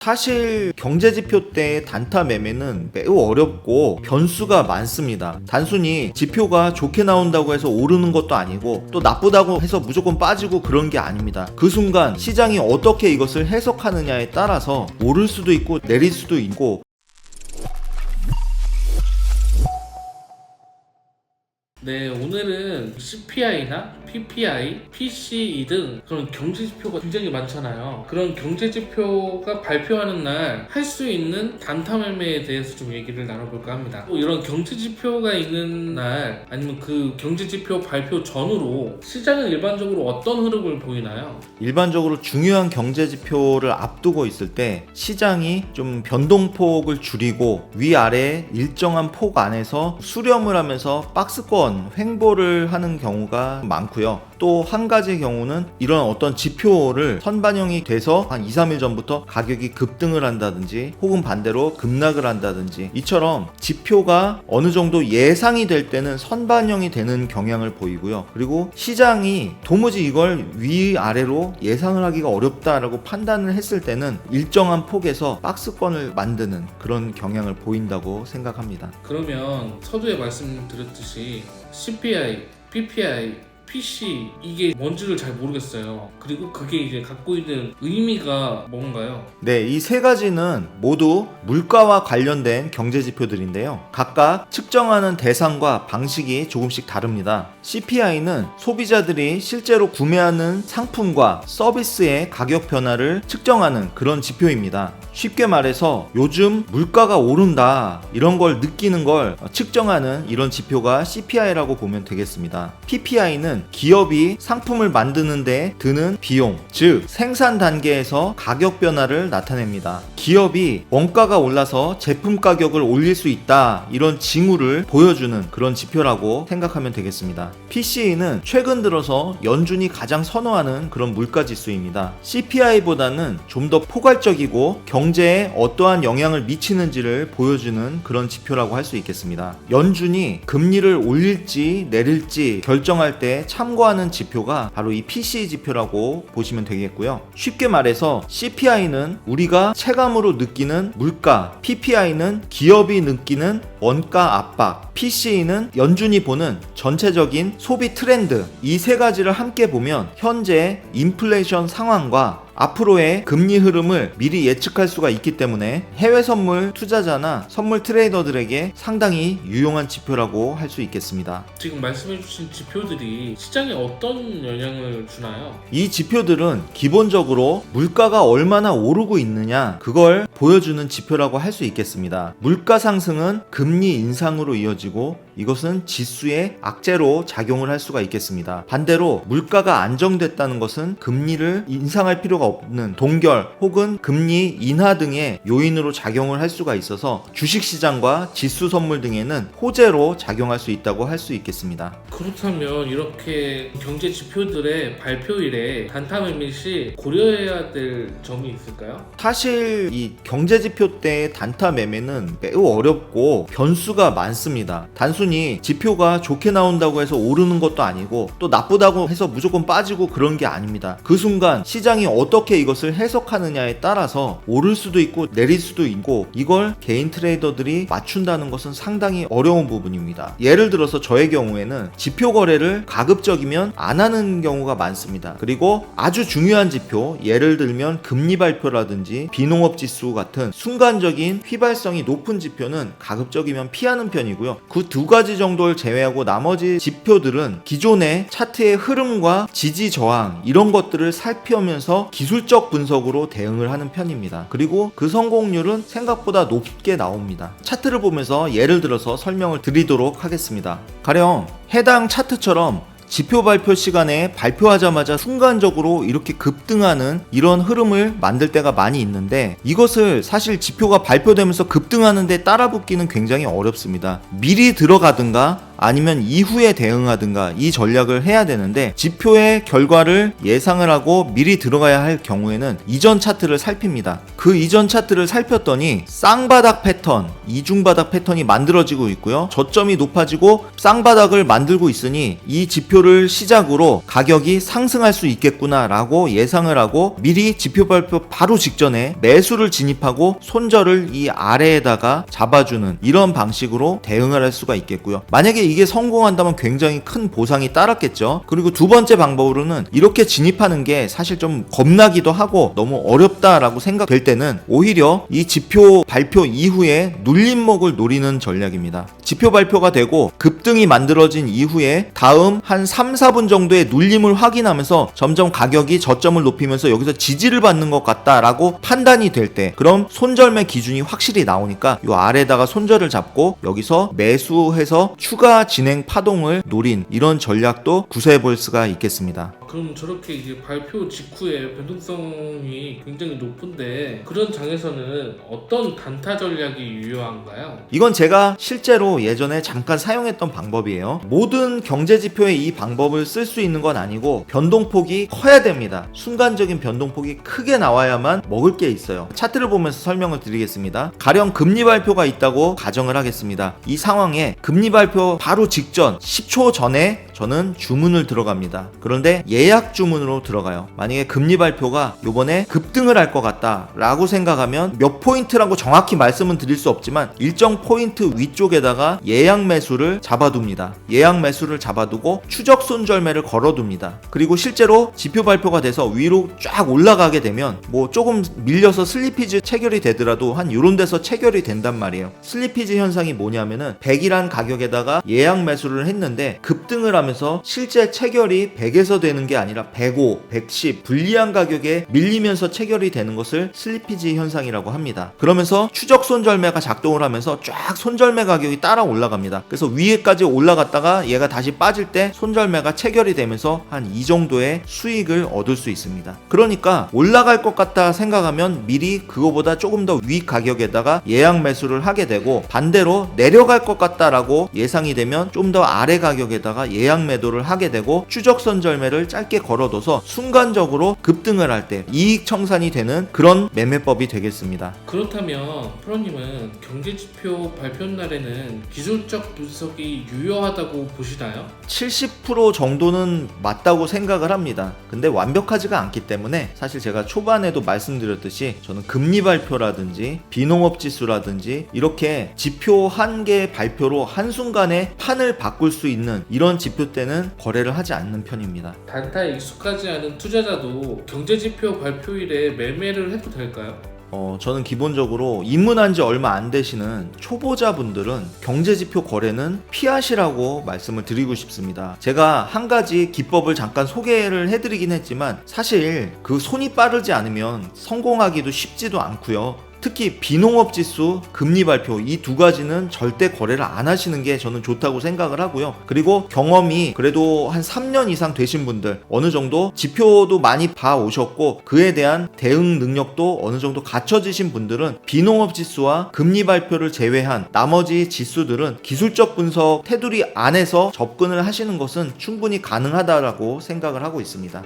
사실 경제지표 때 단타 매매는 매우 어렵고 변수가 많습니다. 단순히 지표가 좋게 나온다고 해서 오르는 것도 아니고 또 나쁘다고 해서 무조건 빠지고 그런 게 아닙니다. 그 순간 시장이 어떻게 이것을 해석하느냐에 따라서 오를 수도 있고 내릴 수도 있고. 네, 오늘은 CPI나 PPI, PCE 등 그런 경제지표가 굉장히 많잖아요. 그런 경제지표가 발표하는 날 할 수 있는 단타 매매에 대해서 좀 얘기를 나눠볼까 합니다. 또 이런 경제지표가 있는 날 아니면 그 경제지표 발표 전후로 시장은 일반적으로 어떤 흐름을 보이나요? 일반적으로 중요한 경제지표를 앞두고 있을 때 시장이 좀 변동폭을 줄이고 위아래 일정한 폭 안에서 수렴을 하면서 박스권 횡보를 하는 경우가 많고요. 또 한 가지 경우는 이런 어떤 지표를 선반영이 돼서 한 2-3일 전부터 가격이 급등을 한다든지 혹은 반대로 급락을 한다든지, 이처럼 지표가 어느 정도 예상이 될 때는 선반영이 되는 경향을 보이고요. 그리고 시장이 도무지 이걸 위아래로 예상을 하기가 어렵다라고 판단을 했을 때는 일정한 폭에서 박스권을 만드는 그런 경향을 보인다고 생각합니다. 그러면 서두에 말씀드렸듯이 CPI, PPI, PC 이게 뭔지를 잘 모르겠어요. 그리고 그게 이제 갖고 있는 의미가 뭔가요? 네, 이 세 가지는 모두 물가와 관련된 경제지표들인데요. 각각 측정하는 대상과 방식이 조금씩 다릅니다. CPI는 소비자들이 실제로 구매하는 상품과 서비스의 가격 변화를 측정하는 그런 지표입니다. 쉽게 말해서 요즘 물가가 오른다 이런 걸 느끼는 걸 측정하는 이런 지표가 CPI라고 보면 되겠습니다. PPI는 기업이 상품을 만드는 데 드는 비용, 즉 생산 단계에서 가격 변화를 나타냅니다. 기업이 원가가 올라서 제품 가격을 올릴 수 있다 이런 징후를 보여주는 그런 지표라고 생각하면 되겠습니다. PCE는 최근 들어서 연준이 가장 선호하는 그런 물가 지수입니다. CPI보다는 좀 더 포괄적이고 경제에 어떠한 영향을 미치는지를 보여주는 그런 지표라고 할 수 있겠습니다. 연준이 금리를 올릴지 내릴지 결정할 때 참고하는 지표가 바로 이 PCE 지표라고 보시면 되겠고요. 쉽게 말해서 CPI는 우리가 체감으로 느끼는 물가, PPI는 기업이 느끼는 원가 압박, PCE는 연준이 보는 전체적인 소비 트렌드, 이 세 가지를 함께 보면 현재 인플레이션 상황과 앞으로의 금리 흐름을 미리 예측할 수가 있기 때문에 해외 선물 투자자나 선물 트레이더들에게 상당히 유용한 지표라고 할 수 있겠습니다. 지금 말씀해주신 지표들이 시장에 어떤 영향을 주나요? 이 지표들은 기본적으로 물가가 얼마나 오르고 있느냐 그걸 보여주는 지표라고 할 수 있겠습니다. 물가 상승은 금리 인상으로 이어지고 이것은 지수의 악재로 작용을 할 수가 있겠습니다. 반대로 물가가 안정됐다는 것은 금리를 인상할 필요가 없는 동결 혹은 금리 인하 등의 요인으로 작용을 할 수가 있어서 주식시장과 지수 선물 등에는 호재로 작용할 수 있다고 할 수 있겠습니다. 그렇다면 이렇게 경제 지표들의 발표일에 단타 매매 시 고려해야 될 점이 있을까요? 사실 이 경제지표 때 단타 매매는 매우 어렵고 변수가 많습니다. 단순히 지표가 좋게 나온다고 해서 오르는 것도 아니고 또 나쁘다고 해서 무조건 빠지고 그런 게 아닙니다. 그 순간 시장이 어떻게 이것을 해석하느냐에 따라서 오를 수도 있고 내릴 수도 있고, 이걸 개인 트레이더들이 맞춘다는 것은 상당히 어려운 부분입니다. 예를 들어서 저의 경우에는 지표 거래를 가급적이면 안 하는 경우가 많습니다. 그리고 아주 중요한 지표, 예를 들면 금리 발표라든지 비농업 지수 같은 순간적인 휘발성이 높은 지표는 가급적이면 피하는 편이고요. 그 두 가지 정도를 제외하고 나머지 지표들은 기존의 차트의 흐름과 지지 저항 이런 것들을 살피면서 기술적 분석으로 대응을 하는 편입니다. 그리고 그 성공률은 생각보다 높게 나옵니다. 차트를 보면서 예를 들어서 설명을 드리도록 하겠습니다. 가령 해당 차트처럼 지표 발표 시간에 발표하자마자 순간적으로 이렇게 급등하는 이런 흐름을 만들 때가 많이 있는데, 이것을 사실 지표가 발표되면서 급등하는데 따라붙기는 굉장히 어렵습니다. 미리 들어가든가 아니면 이후에 대응하든가 이 전략을 해야 되는데, 지표의 결과를 예상을 하고 미리 들어가야 할 경우에는 이전 차트를 살핍니다. 그 이전 차트를 살폈더니 쌍바닥 패턴, 이중바닥 패턴이 만들어지고 있고요. 저점이 높아지고 쌍바닥을 만들고 있으니 이 지표를 시작으로 가격이 상승할 수 있겠구나 라고 예상을 하고 미리 지표 발표 바로 직전에 매수를 진입하고 손절을 이 아래에다가 잡아주는 이런 방식으로 대응을 할 수가 있겠고요. 만약에 이게 성공한다면 굉장히 큰 보상이 따랐겠죠. 그리고 두 번째 방법으로는 이렇게 진입하는 게 사실 좀 겁나기도 하고 너무 어렵다라고 생각될 때는 오히려 이 지표 발표 이후에 눌림목을 노리는 전략입니다. 지표 발표가 되고 급등이 만들어진 이후에 다음 한 3, 4분 정도의 눌림을 확인하면서 점점 가격이 저점을 높이면서 여기서 지지를 받는 것 같다라고 판단이 될 때, 그럼 손절매 기준이 확실히 나오니까 이 아래다가 손절을 잡고 여기서 매수해서 추가 진행 파동을 노린 이런 전략도 구사해 볼 수가 있겠습니다. 그럼 저렇게 이제 발표 직후에 변동성이 굉장히 높은데 그런 장에서는 어떤 단타 전략이 유효한가요? 이건 제가 실제로 예전에 잠깐 사용했던 방법이에요. 모든 경제지표에 이 방법을 쓸 수 있는 건 아니고 변동폭이 커야 됩니다. 순간적인 변동폭이 크게 나와야만 먹을 게 있어요. 차트를 보면서 설명을 드리겠습니다. 가령 금리 발표가 있다고 가정을 하겠습니다. 이 상황에 금리 발표 바로 직전 10초 전에 저는 주문을 들어갑니다. 그런데 예약 주문으로 들어가요. 만약에 금리 발표가 요번에 급등을 할 것 같다 라고 생각하면 몇 포인트라고 정확히 말씀은 드릴 수 없지만 일정 포인트 위쪽에다가 예약 매수를 잡아둡니다. 예약 매수를 잡아두고 추적 손절매를 걸어둡니다. 그리고 실제로 지표 발표가 돼서 위로 쫙 올라가게 되면 뭐 조금 밀려서 슬리피지 체결이 되더라도 한 요런 데서 체결이 된단 말이에요. 슬리피지 현상이 뭐냐면은 100이란 가격에다가 예약 매수를 했는데 급등을 하면서 실제 체결이 100에서 되는 게 아니라 105, 110 불리한 가격에 밀리면서 체결이 되는 것을 슬리피지 현상이라고 합니다. 그러면서 추적 손절매가 작동을 하면서 쫙 손절매 가격이 따라 올라갑니다. 그래서 위에까지 올라갔다가 얘가 다시 빠질 때 손절매가 체결이 되면서 한 이 정도의 수익을 얻을 수 있습니다. 그러니까 올라갈 것 같다 생각하면 미리 그거보다 조금 더 위 가격에다가 예약 매수를 하게 되고, 반대로 내려갈 것 같다라고 예상이 되면 좀 더 아래 가격에다가 예약 매도를 하게 되고 추적 손절매를 짧게 걸어둬서 순간적으로 급등을 할 때 이익 청산이 되는 그런 매매법이 되겠습니다. 그렇다면 프로님은 경제지표 발표 날에는 기술적 분석이 유효하다고 보시나요? 70% 정도는 맞다고 생각을 합니다. 근데 완벽하지가 않기 때문에 사실 제가 초반에도 말씀드렸듯이 저는 금리 발표라든지 비농업 지수라든지 이렇게 지표 한 개 발표로 한순간에 판을 바꿀 수 있는 이런 지표 때는 거래를 하지 않는 편입니다. 단타에 익숙하지 않은 투자자도 경제지표 발표일에 매매를 해도 될까요? 저는 기본적으로 입문한 지 얼마 안 되시는 초보자분들은 경제지표 거래는 피하시라고 말씀을 드리고 싶습니다. 제가 한 가지 기법을 잠깐 소개를 해드리긴 했지만 사실 그 손이 빠르지 않으면 성공하기도 쉽지도 않고요. 특히 비농업 지수, 금리 발표 이 두 가지는 절대 거래를 안 하시는 게 저는 좋다고 생각을 하고요. 그리고 경험이 그래도 한 3년 이상 되신 분들, 어느 정도 지표도 많이 봐 오셨고 그에 대한 대응 능력도 어느 정도 갖춰지신 분들은 비농업 지수와 금리 발표를 제외한 나머지 지수들은 기술적 분석 테두리 안에서 접근을 하시는 것은 충분히 가능하다라고 생각을 하고 있습니다.